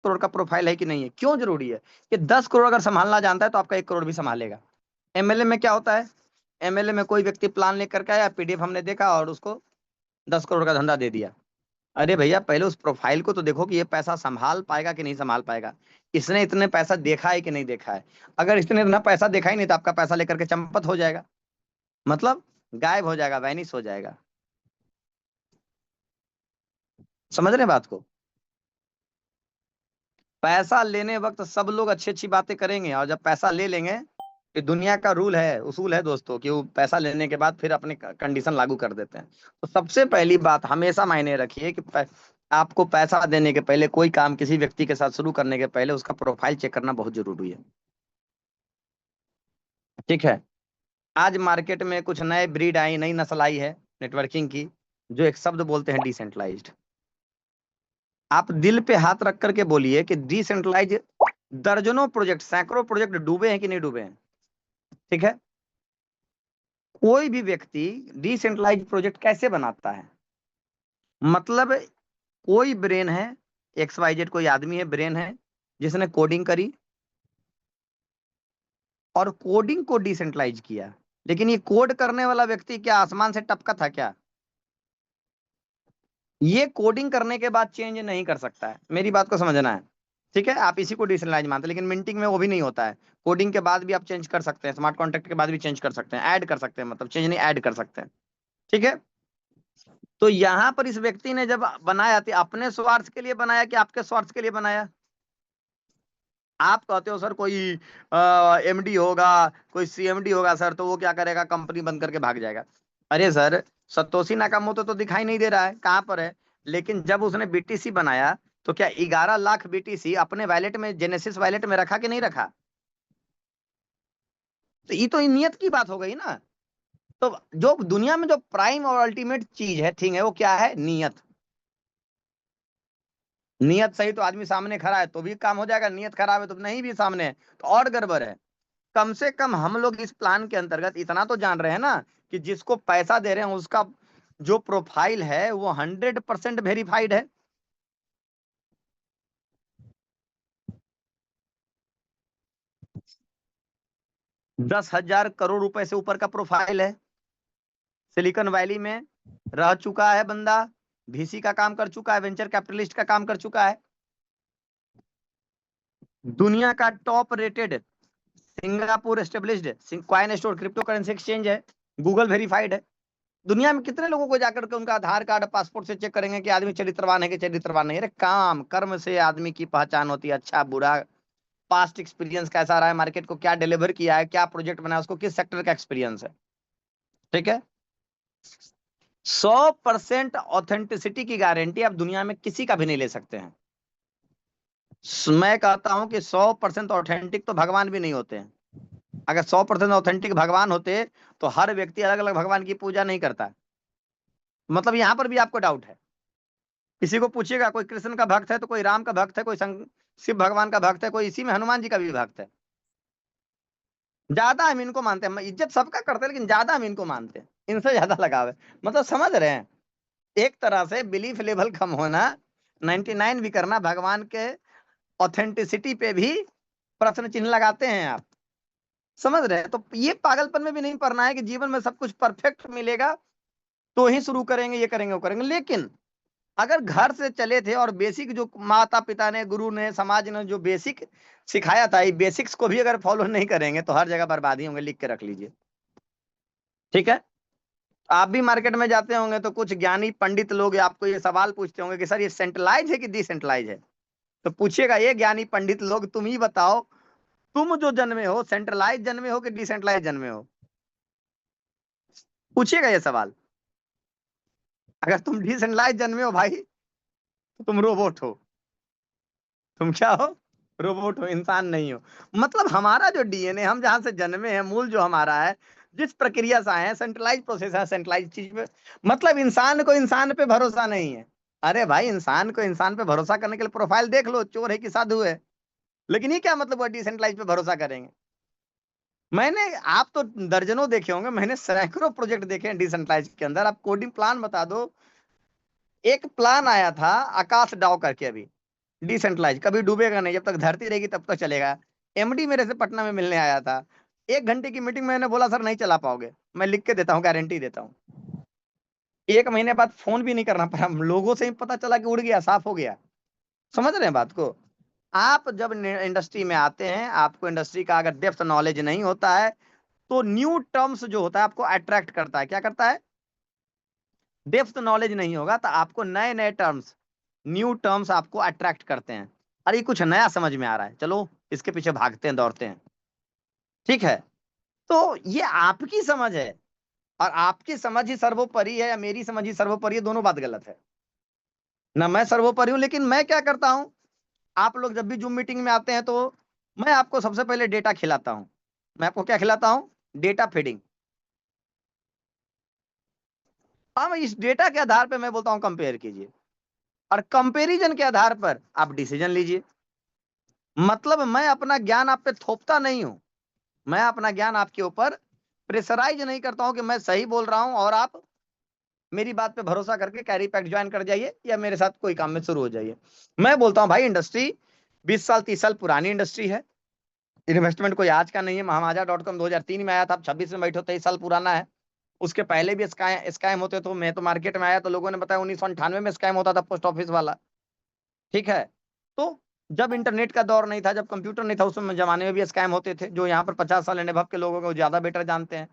करोड़ का प्रोफाइल है कि नहीं है। क्यों जरूरी है कि 10 करोड़ अगर संभालना जानता है तो आपका 1 करोड़ भी संभालेगा। एमएलए में क्या होता है, एमएलए में कोई व्यक्ति प्लान लेकर के आया, पीडीएफ हमने देखा और उसको 10 करोड़ का धंधा दे दिया। अरे भैया पहले उस प्रोफाइल को तो देखो कि ये पैसा संभाल पाएगा कि नहीं संभाल पाएगा, इसने इतने पैसा देखा है कि नहीं देखा है। अगर इसने इतना पैसा देखा ही नहीं तो आपका पैसा लेकर के चंपत हो जाएगा, मतलब गायब हो जाएगा, वैनिश हो जाएगा। समझ रहे हैं बात को। पैसा लेने वक्त सब लोग अच्छी अच्छी बातें करेंगे और जब पैसा ले लेंगे, ये दुनिया का रूल है, उसूल है दोस्तों, कि वो पैसा लेने के बाद फिर अपने कंडीशन लागू कर देते हैं। तो सबसे पहली बात हमेशा मायने रखिए कि आपको पैसा देने के पहले, कोई काम किसी व्यक्ति के साथ शुरू करने के पहले उसका प्रोफाइल चेक करना बहुत जरूरी है। ठीक है। आज मार्केट में कुछ नए ब्रीड आई, नई नस्ल आई है नेटवर्किंग की, जो एक शब्द बोलते हैं डिसेंट्रलाइज्ड। आप दिल पे हाथ रख करके बोलिए कि डिसेंट्रलाइज दर्जनों प्रोजेक्ट, सैकड़ों प्रोजेक्ट डूबे हैं कि नहीं डूबे हैं। ठीक है। कोई भी व्यक्ति डिसेंट्रलाइज प्रोजेक्ट कैसे बनाता है, मतलब कोई ब्रेन है, एक्स वाई जेड कोई आदमी है, ब्रेन है, जिसने कोडिंग करी और कोडिंग को डिसेंट्रलाइज किया। लेकिन ये कोड करने वाला व्यक्ति क्या आसमान से टपका था क्या? ये कोडिंग करने के बाद चेंज नहीं कर सकता है, मेरी बात को समझना है। ठीक है। आप इसी को डिसेंट्रलाइज मानते हैं, लेकिन मिंटिंग में वो भी नहीं होता है। कोडिंग के बाद भी आप चेंज कर सकते हैं, स्मार्ट कॉन्ट्रैक्ट के बाद भी चेंज कर सकते हैं, ऐड कर सकते हैं, मतलब चेंज नहीं ऐड कर सकते हैं। ठीक है। तो यहां पर इस व्यक्ति ने जब बनाया तो अपने स्वार्थ के लिए बनाया कि आपके स्वार्थ के लिए बनाया? आप कहते हो सर कोई एमडी होगा, कोई सीएमडी होगा सर, तो वो क्या करेगा, कंपनी बंद करके भाग जाएगा। अरे सर, सतोशी नाकामोतो तो दिखाई नहीं दे रहा है, कहां पर है? लेकिन जब उसने बीटीसी बनाया तो क्या 11 लाख बीटीसी अपने वैलेट में, जेनेसिस वैलेट में रखा कि नहीं रखा? तो ये तो नियत की बात हो गई ना। तो जो दुनिया में जो प्राइम और अल्टीमेट चीज है, थिंग है, वो क्या है? नियत। नियत सही तो आदमी सामने खड़ा है तो भी काम हो जाएगा, नियत खराब है तो नहीं भी सामने है तो और गड़बड़ है। कम से कम हम लोग इस प्लान के अंतर्गत इतना तो जान रहे हैं ना कि जिसको पैसा दे रहे हैं उसका जो प्रोफाइल है वो 100% वेरीफाइड है। 10,000 करोड़ रुपए से ऊपर का प्रोफाइल है, सिलिकॉन वैली में रह चुका है बंदा, वीसी का काम कर चुका है, वेंचर कैपिटलिस्ट का काम कर चुका है, दुनिया का top rated Singapore established coin store crypto currency exchange है, गूगल वेरीफाइड है। दुनिया में कितने लोगों को जाकर के उनका आधार कार्ड पासपोर्ट से चेक करेंगे कि आदमी चरित्रवान है कि चरित्रवान नहीं? अरे काम कर्म से आदमी की पहचान होती है, अच्छा बुरा, पास्ट एक्सपीरियंस कैसा रहा है, मार्केट को क्या डिलीवर किया है, क्या प्रोजेक्ट बनाया, उसको किस सेक्टर का एक्सपीरियंस है। ठीक है। 100% ऑथेंटिसिटी की गारंटी आप दुनिया में किसी का भी नहीं ले सकते हैं। मैं कहता हूं कि 100% ऑथेंटिक तो भगवान भी नहीं होते हैं। अगर 100% ऑथेंटिक भगवान होते तो हर व्यक्ति अलग अलग भगवान की पूजा नहीं करता है। मतलब यहां पर भी आपको डाउट है। किसी को पूछिएगा, कोई कृष्ण का भक्त है तो कोई राम का भक्त है, कोई शिव भगवान का भक्त है, कोई इसी में हनुमान जी का भी भक्त है। ज्यादा हम इनको मानते हैं, इज्जत सबका करते हैं लेकिन ज्यादा हम इनको मानते हैं, इनसे ज्यादा लगाव है। मतलब समझ रहे हैं, एक तरह से बिलीफ लेवल कम होना, 99 भी करना, भगवान के ऑथेंटिसिटी पे भी प्रश्न चिन्ह लगाते हैं आप। समझ रहे हैं? तो ये पागलपन में भी नहीं पड़ना है कि जीवन में सब कुछ परफेक्ट मिलेगा तो ही शुरू करेंगे, ये करेंगे वो करेंगे। लेकिन अगर घर से चले थे और बेसिक जो माता पिता ने, गुरु ने, समाज ने जो बेसिक सिखाया था, ये बेसिक्स को भी अगर फॉलो नहीं करेंगे तो हर जगह बर्बादी होंगे, लिख के रख लीजिए। ठीक है। आप भी मार्केट में जाते होंगे तो कुछ ज्ञानी पंडित लोग आपको ये सवाल पूछते होंगे कि सर ये सेंट्रलाइज है कि डिसेंट्रलाइज है? तो पूछिएगा, ये ज्ञानी पंडित लोग तुम ही बताओ, तुम जो जन्मे हो सेंट्रलाइज जन्मे हो कि डिसेंट्रलाइज जन्मे हो? पूछिएगा ये सवाल। अगर तुम डिसेंट्रलाइज जन्मे हो भाई तो तुम रोबोट हो। तुम क्या हो? रोबोट हो, इंसान नहीं हो। मतलब हमारा जो डीएनए, हम जहां से जन्मे हैं, मूल जो हमारा है, जिस प्रक्रिया से आए हैं, सेंट्रलाइज प्रोसेस है, सेंट्रलाइज चीज पे, मतलब इंसान को इंसान पे भरोसा नहीं है। अरे भाई, इंसान को इंसान पे भरोसा करने के लिए प्रोफाइल देख लो, चोर है कि साधु है। लेकिन ये क्या मतलब, वो डिसेंट्रलाइज पे भरोसा करेंगे? मैंने, आप तो दर्जनों देखे होंगे, मैंने सैकड़ों प्रोजेक्ट देखे हैं डिसेंट्रलाइज के अंदर। आप कोडिंग प्लान बता दो। एक प्लान आया था आकाश डाव करके, अभी डिसेंट्रलाइज, कभी डूबेगा नहीं, जब तक धरती रहेगी तब तक चलेगा। एमडी मेरे से पटना में मिलने आया था, 1 घंटे की मीटिंग, मैंने बोला सर नहीं चला पाओगे, मैं लिख के देता हूँ, गारंटी देता हूँ। 1 महीने बाद फोन भी नहीं करना पड़ा, लोगों से ही पता चला कि उड़ गया, साफ हो गया। समझ रहे हैं बात को? आप जब इंडस्ट्री में आते हैं, आपको इंडस्ट्री का अगर डेप्थ नॉलेज नहीं होता है, तो न्यू टर्म्स जो होता है आपको अट्रैक्ट करता है। क्या करता है? डेप्थ नॉलेज नहीं होगा तो आपको नए नए टर्म्स, न्यू टर्म्स आपको अट्रैक्ट करते हैं। अरे कुछ नया समझ में आ रहा है, चलो इसके पीछे भागते हैं, दौड़ते हैं। ठीक है, तो ये आपकी समझ है, और आपकी समझ ही सर्वोपरि है या मेरी समझ ही सर्वोपरि है, दोनों बात गलत है ना। मैं सर्वोपरि हूं, लेकिन मैं क्या करता हूं, आप लोग जब भी जूम मीटिंग में आते हैं तो मैं आपको सबसे पहले डेटा खिलाता हूं। मैं आपको क्या खिलाता हूं? Data feeding. हम इस डेटा के आधार पर मैं बोलता हूं कंपेयर कीजिए, और कंपैरिजन के आधार पर आप डिसीजन लीजिए। मतलब मैं अपना ज्ञान आप पे थोपता नहीं हूं, मैं अपना ज्ञान आपके ऊपर प्रेशराइज नहीं करता हूं कि मैं सही बोल रहा हूं और आप मेरी बात पे भरोसा करके कैरी पैक ज्वाइन कर जाइए या मेरे साथ कोई काम में शुरू हो जाइए। मैं बोलता हूं भाई इंडस्ट्री 20 साल 30 साल पुरानी इंडस्ट्री है, इन्वेस्टमेंट कोई आज का नहीं है। महामाजा.com 2003 में आया था, आप 26 में बैठो, 23 साल पुराना है। उसके पहले भी स्कैम होते, तो मैं तो मार्केट में आया तो लोगों ने बताया 1998 में स्कैम होता था पोस्ट ऑफिस वाला। ठीक है, तो जब इंटरनेट का दौर नहीं था, जब कंप्यूटर नहीं था, उस समय जमाने में भी स्कैम होते थे, जो यहाँ पर 50 साल अनुभव के लोगों को ज्यादा बेटर जानते हैं।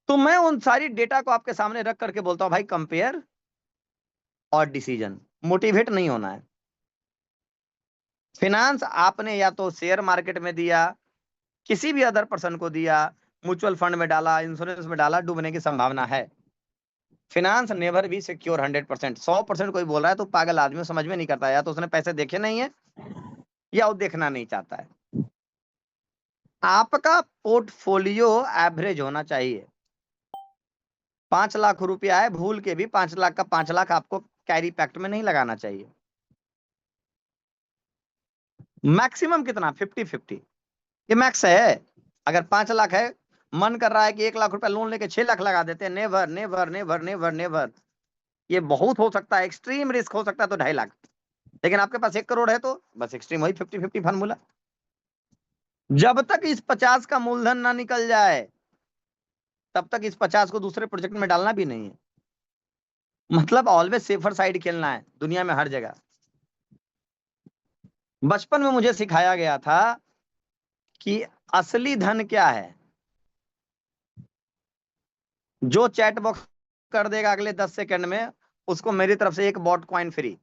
तो मैं उन सारी डेटा को आपके सामने रख करके बोलता हूँ भाई कंपेयर और डिसीजन, मोटिवेट नहीं होना है। फिनांस आपने या तो शेयर मार्केट में दिया, किसी भी अदर पर्सन को दिया, म्यूचुअल फंड में डाला, इंश्योरेंस में डाला, डूबने की संभावना है। फिनांस नेवर भी सिक्योर 100%। 100% कोई बोल रहा है तो पागल आदमी, समझ में नहीं करता है, या तो उसने पैसे देखे नहीं है या वो देखना नहीं चाहता है। आपका पोर्टफोलियो एवरेज होना चाहिए। 5 लाख रुपया है, भूल के भी 5 लाख का 5 लाख आपको कैरी पैक्ट में नहीं लगाना चाहिए। मैक्सिमम कितना? 50-50, ये मैक्स है। अगर 5 लाख है, मन कर रहा है कि 1 लाख रुपया लोन लेके 6 लाख लगा देते हैं, never never never never never. ये बहुत हो सकता है, एक्सट्रीम रिस्क हो सकता है तो 2.5 लाख। लेकिन आपके पास 1 करोड़ है तो बस एक्सट्रीम वही 50-50 फार्मूला। जब तक इस 50 का मूलधन ना निकल जाए, तब तक इस 50 को दूसरे प्रोजेक्ट में डालना भी नहीं है। मतलब ऑलवेज सेफर साइड खेलना है दुनिया में हर जगह। बचपन में मुझे सिखाया गया था कि असली धन क्या है? जो चैट बॉक्स कर देगा अगले 10 सेकंड में, उसको मेरी तरफ से 1 बॉट कॉइन फ्री।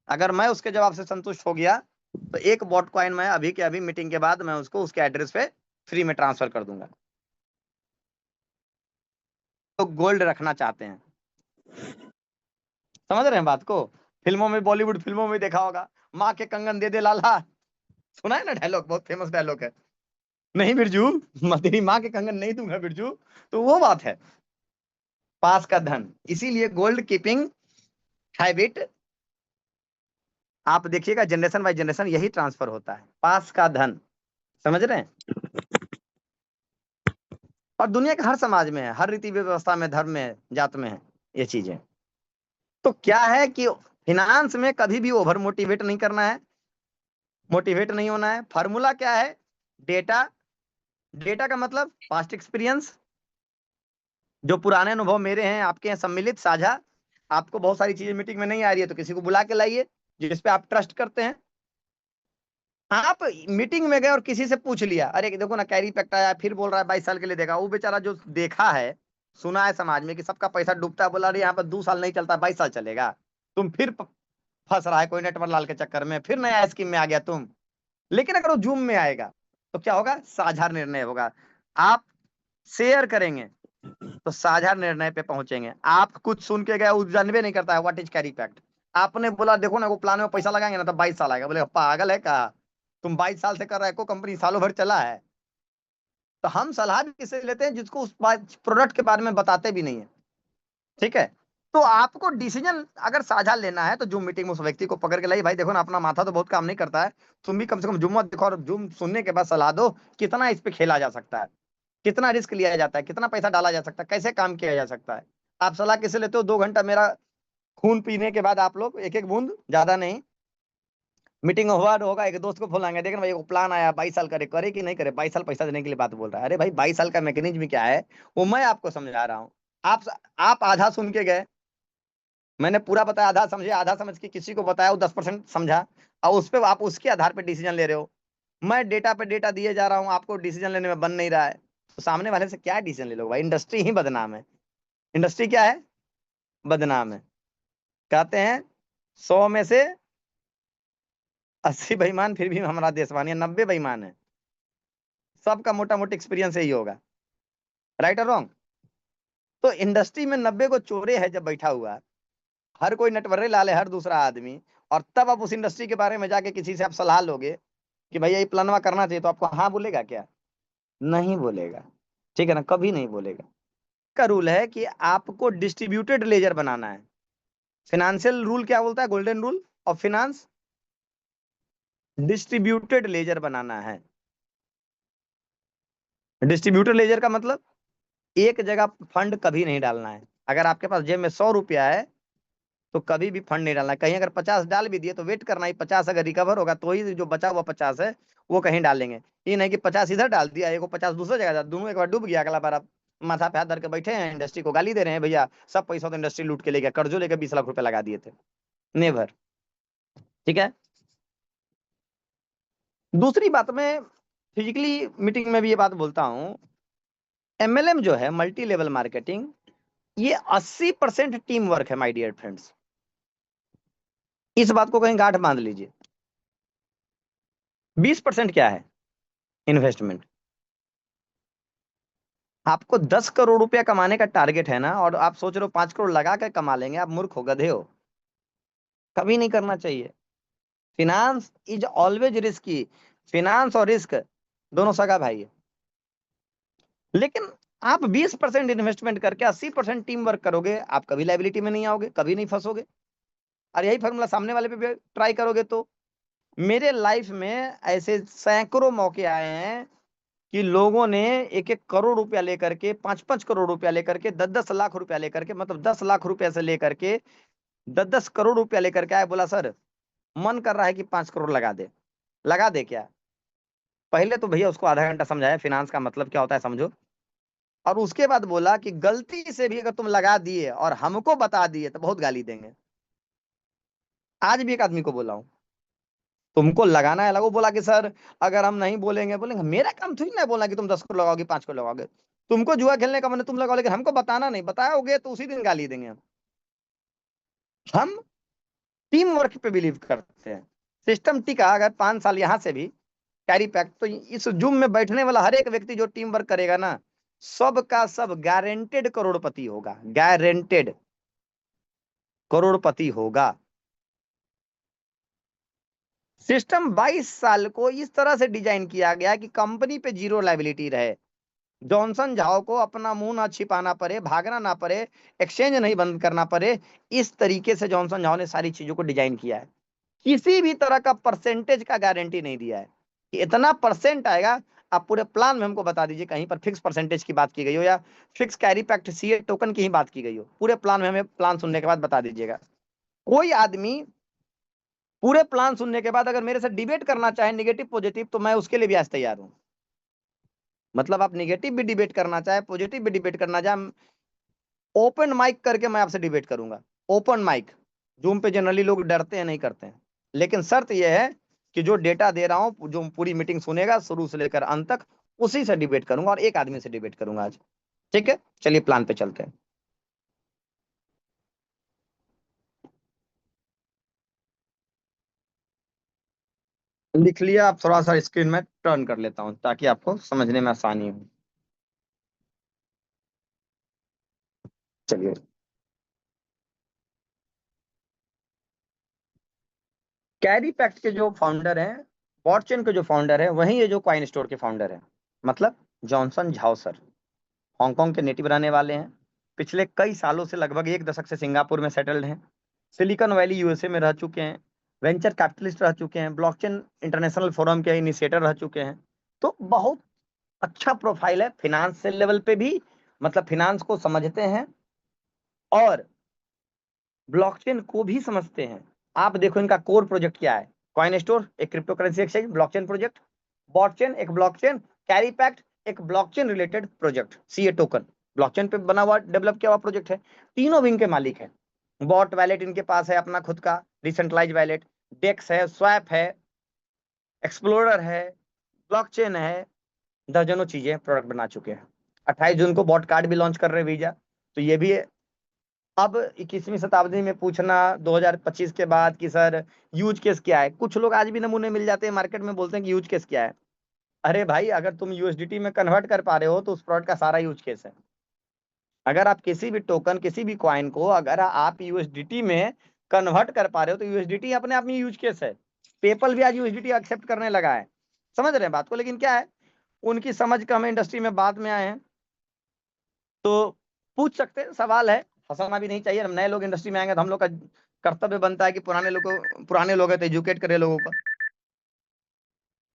अगर मैं उसके जवाब से संतुष्ट हो गया तो 1 बॉट कॉइन मैं अभी के अभी मीटिंग के बाद मैं उसको उसके एड्रेस पे फ्री में ट्रांसफर कर दूंगा। तो गोल्ड रखना चाहते हैं, समझ रहे हैं बात को? फिल्मों में, बॉलीवुड फिल्मों में देखा होगा, माँ के कंगन दे दे लाला, सुना है ना डायलॉग, बहुत फेमस डायलॉग है। नहीं बिरजू, मैं तेरी माँ के कंगन नहीं दूंगा बिरजू। तो वो बात है, पास का धन। इसीलिए गोल्ड कीपिंग हैबिट, आप देखिएगा जनरेशन बाय जनरेशन यही ट्रांसफर होता है, पास का धन। समझ रहे हैं? और दुनिया के हर समाज में है, हर रीति व्यवस्था में, धर्म में, जात में है ये चीजें। तो क्या है कि फिनांस में कभी भी ओवर मोटिवेट नहीं करना है, मोटिवेट नहीं होना है। फार्मूला क्या है? डेटा। डेटा का मतलब पास्ट एक्सपीरियंस, जो पुराने अनुभव मेरे हैं, आपके हैं, सम्मिलित, साझा। आपको बहुत सारी चीजें मीटिंग में नहीं आ रही है तो किसी को बुला के लाइए जिस पे आप ट्रस्ट करते हैं। आप मीटिंग में गए और किसी से पूछ लिया, अरे देखो ना कैरी पैक्ट आया, फिर बोल रहा है 22 साल के लिए देखा। वो बेचारा जो देखा है, सुना है समाज में कि सबका पैसा डूबता है, बोला अरे यहाँ पर 2 साल नहीं चलता, 22 साल चलेगा। तुम फिर फंस रहा है कोई नेटवर्क लाल के चक्कर में, फिर नया स्कीम में आ गया तुम। लेकिन अगर वो जूम में आएगा तो क्या होगा? साझा निर्णय होगा। आप शेयर करेंगे तो साझा निर्णय पे पहुंचेंगे। आप कुछ सुन के गए, वो जानवे नहीं करता है व्हाट इज कैरी पैक्ट। आपने बोला देखो ना वो प्लान में पैसा लगाएंगे ना तो 22 साल आएगा, बोले पागल है का? तुम 22 साल से कर रहे हो, कंपनी सालों भर चला है। तो हम सलाह भी किसे लेते हैं? जिसको उस प्रोडक्ट के बारे में बताते भी नहीं है। ठीक है, तो आपको डिसीजन अगर साझा लेना है तो जूम मीटिंग में उस व्यक्ति को पकड़ के लाइए, भाई देखो ना अपना माथा तो बहुत काम नहीं करता है, तुम भी कम से कम जूम मत देखो, और जूम सुनने के बाद सलाह दो कितना इस पे खेला जा सकता है, कितना रिस्क लिया जाता है, कितना पैसा डाला जा सकता है, कैसे काम किया जा सकता है। आप सलाह किसे लेते हो? 2 घंटा मेरा खून पीने के बाद आप लोग एक एक बूंद, ज्यादा नहीं, मीटिंग हुआ होगा, एक दोस्त को बोलाएंगे, देखना भाई वो प्लान आया 22 साल करे, करे कि नहीं करे, 22 साल पैसा देने के लिए बात बोल रहा है। अरे भाई 22 साल का मैकेनिज्म क्या है वो मैं आपको समझा रहा हूँ। आप आप आधा सुन के गए, मैंने पूरा बताया, आधा समझे, आधा समझ के किसी को बताया वो 10% समझा, और उस पर आप उसके आधार पर डिसीजन ले रहे हो। मैं डेटा पे डेटा दिए जा रहा हूँ, आपको डिसीजन लेने में बन नहीं रहा है, तो सामने वाले से क्या डिसीजन ले लो भाई? इंडस्ट्री ही बदनाम है, इंडस्ट्री क्या है? बदनाम है। कहते हैं 100 में से 80 बेईमान, फिर भी हमारा देशवानी है, 90 बेईमान है। सबका मोटा मोटी एक्सपीरियंस यही होगा, राइट और रॉन्ग? तो इंडस्ट्री में 90 को चोरे है जब बैठा हुआ, हर कोई नटवरे लाल है, हर दूसरा आदमी, और तब आप उस इंडस्ट्री के बारे में जाके किसी से आप सलाह लोगे कि भैया ये प्लानवा करना चाहिए, तो आपको हाँ बोलेगा क्या? नहीं बोलेगा, ठीक है ना, कभी नहीं बोलेगा। का रूल है कि आपको डिस्ट्रीब्यूटेड लेजर बनाना है। फिनेंशियल रूल क्या बोलता है, golden rule of finance? Distributed ledger बनाना है। डिस्ट्रीब्यूटेड लेजर का मतलब एक जगह फंड कभी नहीं डालना है। अगर आपके पास जेब में 100 रुपया है तो कभी भी फंड नहीं डालना है। कहीं अगर 50 डाल भी दिए तो वेट करना ही, 50 अगर रिकवर होगा तो ही जो बचा हुआ 50 है वो कहीं डालेंगे। ये नहीं कि 50 इधर डाल दिया, एक 50 दूसरी जगह डाल, दोनों एक बार डूब गया, अगला बार आप माथा पे हाथ धर के बैठे हैं, इंडस्ट्री को गाली दे रहे हैं, भैया सब पैसा तो इंडस्ट्री लूट के ले गया, कर्जों लेकर 20 लाख रुपए लगा दिए थे। नेवर। ठीक है। दूसरी बात में फिजिकली मीटिंग में भी ये बात बोलता हूँ, एमएलएम जो है, मल्टी लेवल मार्केटिंग, ये 80% टीम वर्क है माय डियर फ्रेंड्स। इस बात को कहीं गांठ बांध लीजिए। 20% क्या है? इन्वेस्टमेंट। आपको 10 करोड़ रुपया कमाने का टारगेट है ना, और आप सोच रहे हो 5 करोड़ लगा कर कमा लेंगे, आप मूर्ख हो, गधे हो। कभी नहीं करना चाहिए। Finance is always risky. Finance और रिस्क दोनों सगा भाई है। लेकिन आप 20% इन्वेस्टमेंट करके 80% टीम वर्क करोगे, आप कभी लाइबिलिटी में नहीं आओगे, कभी नहीं फंसोगे। और यही फॉर्मूला सामने वाले पे भी ट्राई करोगे तो। मेरे लाइफ में ऐसे सैकड़ों मौके आए हैं कि लोगों ने 1-1 करोड़ रुपया लेकर के, 5-5 करोड़ रुपया लेकर के, 10-10 लाख रुपया लेकर के, मतलब 10 लाख रुपया से लेकर के 10-10 करोड़ रुपया लेकर के आए, बोला सर मन कर रहा है कि 5 करोड़ लगा दे। लगा दे क्या? पहले तो भैया उसको आधा घंटा समझाया फिनांस का मतलब क्या होता है समझो, और उसके बाद बोला कि गलती से भी अगर तुम लगा दिए और हमको बता दिए तो बहुत गाली देंगे। आज भी एक आदमी को बोला हूं, तुमको लगाना है लगो। बोला कि सर अगर हम नहीं बोलेंगे, बोलेंगे मेरा काम थोड़ी ना बोलना कि तुम 10 करोड़ लगाओगे, 5 करोड़ लगाओगे। तुमको जुआ खेलने का मन है तुम लगाओ, लेकिन हमको बताना नहीं, बताओगे तो उसी दिन गाली देंगे हम। टीम वर्क पे बिलीव करते हैं। सिस्टम टिका अगर 5 साल यहां से भी कैरी पैक, तो इस जूम में बैठने वाला हर एक व्यक्ति जो टीम वर्क करेगा ना, सब का सब गारंटेड करोड़पति होगा, गारंटेड करोड़पति होगा। सिस्टम 22 साल को इस तरह से डिजाइन किया गया कि कंपनी पे जीरो लाइबिलिटी रहे, जॉनसन झाओ को अपना मुंह ना छिपाना पड़े, भागना ना पड़े, एक्सचेंज नहीं बंद करना पड़े। इस तरीके से जॉनसन झाओ ने सारी चीजों को डिजाइन किया है। किसी भी तरह का परसेंटेज का गारंटी नहीं दिया है कि इतना परसेंट आएगा। आप पूरे प्लान में हमको बता दीजिए कहीं पर फिक्स परसेंटेज की बात की गई हो या फिक्स कैरी पैक्ट सीए टोकन की ही बात की गई हो, पूरे प्लान में हमें प्लान सुनने के बाद बता दीजिएगा। कोई आदमी पूरे प्लान सुनने के बाद अगर मेरे से डिबेट करना चाहे निगेटिव पॉजिटिव, तो मैं उसके लिए भी आज तैयार हूं। मतलब आप निगेटिव भी डिबेट करना चाहे, पॉजिटिव भी डिबेट करना चाहे, ओपन माइक करके मैं आपसे डिबेट करूंगा। Open mic. जूम पे जनरली लोग डरते हैं, नहीं करते हैं, लेकिन शर्त यह है कि जो डेटा दे रहा हूं, जो पूरी मीटिंग सुनेगा शुरू से लेकर अंत तक, उसी से डिबेट करूंगा, और एक आदमी से डिबेट करूंगा आज। ठीक है, चलिए प्लान पे चलते हैं। लिख लिया? आप थोड़ा सा स्क्रीन में टर्न कर लेता हूं ताकि आपको समझने में आसानी हो। चलिए, कैरी पैक्ट के जो फाउंडर हैं, बॉटचेन के जो फाउंडर है, वही ये जो कॉइन स्टोर के फाउंडर है, मतलब जॉनसन झाओ सर। हांगकांग के नेटिव रहने वाले हैं। पिछले कई सालों से, लगभग 1 दशक से सिंगापुर में सेटल्ड हैं। सिलिकॉन वैली यूएसए में रह चुके हैं। वेंचर कैपिटलिस्ट रह चुके हैं। ब्लॉकचेन इंटरनेशनल फोरम के इनिशिएटर रह चुके हैं। तो बहुत अच्छा प्रोफाइल है फिनांस लेवल पे भी, मतलब फिनांस को समझते हैं। और ब्लॉकचेन को भी समझते हैं। आप देखो इनका कोर प्रोजेक्ट क्या है। कॉइन स्टोर एक cryptocurrency exchange blockchain project, botchain एक ब्लॉकचेन, कैरी पैक्ट एक blockchain related project, CA token blockchain पे बना हुआ डेवलप किया हुआ प्रोजेक्ट है। तीनों विंग के मालिक है। बॉट वैलेट इनके पास है अपना खुद का डिसेंट्रलाइज वैलेट, डेक्स है, स्वैप है, एक्सप्लोरर है, ब्लॉकचेन है, दर्जनों चीजें प्रोडक्ट बना चुके हैं। 28 जून को बॉट कार्ड भी लॉन्च कर रहे हैं वीजा। तो ये भी अब 21वीं शताब्दी में पूछना 2025 के बाद कि सर यूज केस क्या है, कुछ लोग आज भी नमूने मिल जाते हैं मार्केट में, बोलते हैं कि यूज केस क्या है। अरे भाई, अगर तुम यूएसडीटी में कन्वर्ट कर पा रहे हो तो उस प्रोडक्ट का सारा यूज केस है। अगर आप किसी भी टोकन, किसी भी कॉइन को अगर आप यूएसडीटी में कन्वर्ट कर पा रहे हो तो यूएसडीटी अपने आप में यूज केस है। पेपल भी आज यूएसडीटी एक्सेप्ट करने लगा है। समझ रहे हैं बात को। लेकिन क्या है, उनकी समझ कम है, इंडस्ट्री में बाद में आए हैं। तो पूछ सकते हैं, सवाल है, हंसाना भी नहीं चाहिए। हम नए लोग इंडस्ट्री में आएंगे तो हम लोग का कर्तव्य बनता है कि पुराने लोग हैं तो एजुकेट करें लोगों को।